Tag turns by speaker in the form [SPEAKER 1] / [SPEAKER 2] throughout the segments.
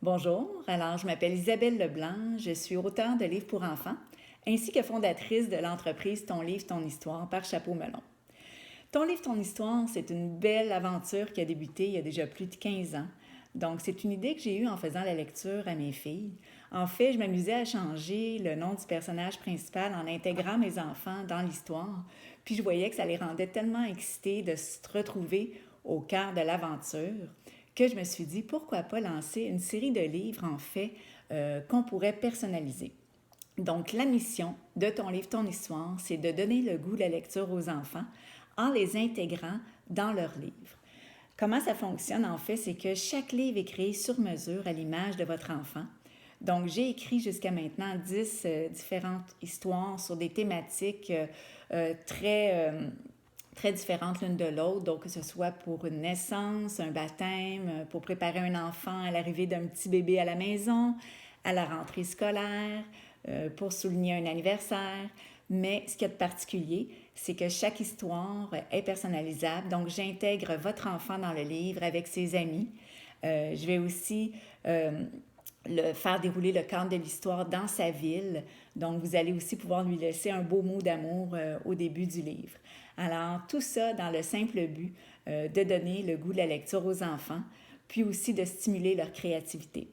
[SPEAKER 1] Bonjour, alors je m'appelle Isabelle Leblanc, je suis auteure de livres pour enfants, ainsi que fondatrice de l'entreprise Ton livre, ton histoire par Chapeau Melon. Ton livre, ton histoire, c'est une belle aventure qui a débuté il y a déjà plus de 15 ans. Donc, c'est une idée que j'ai eue en faisant la lecture à mes filles. En fait, je m'amusais à changer le nom du personnage principal en intégrant mes enfants dans l'histoire. Puis je voyais que ça les rendait tellement excités de se retrouver au cœur de l'aventure que je me suis dit pourquoi pas lancer une série de livres en fait qu'on pourrait personnaliser. Donc, la mission de Ton livre, ton histoire, c'est de donner le goût de la lecture aux enfants en les intégrant dans leurs livres. Comment ça fonctionne en fait, c'est que chaque livre est créé sur mesure à l'image de votre enfant. Donc, j'ai écrit jusqu'à maintenant 10 différentes histoires sur des thématiques très différentes l'une de l'autre. Donc, que ce soit pour une naissance, un baptême, pour préparer un enfant à l'arrivée d'un petit bébé à la maison, à la rentrée scolaire, pour souligner un anniversaire. Mais ce qu'il y a de particulier, c'est que chaque histoire est personnalisable. Donc, j'intègre votre enfant dans le livre avec ses amis. Je vais aussi faire dérouler le cadre de l'histoire dans sa ville. Donc, vous allez aussi pouvoir lui laisser un beau mot d'amour au début du livre. Alors, tout ça dans le simple but de donner le goût de la lecture aux enfants, puis aussi de stimuler leur créativité.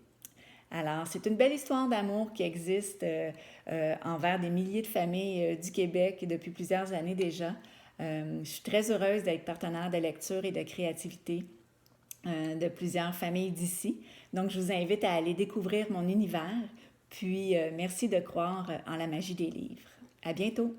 [SPEAKER 1] Alors, c'est une belle histoire d'amour qui existe envers des milliers de familles du Québec depuis plusieurs années déjà. Je suis très heureuse d'être partenaire de lecture et de créativité de plusieurs familles d'ici. Donc, je vous invite à aller découvrir mon univers. Puis, merci de croire en la magie des livres. À bientôt!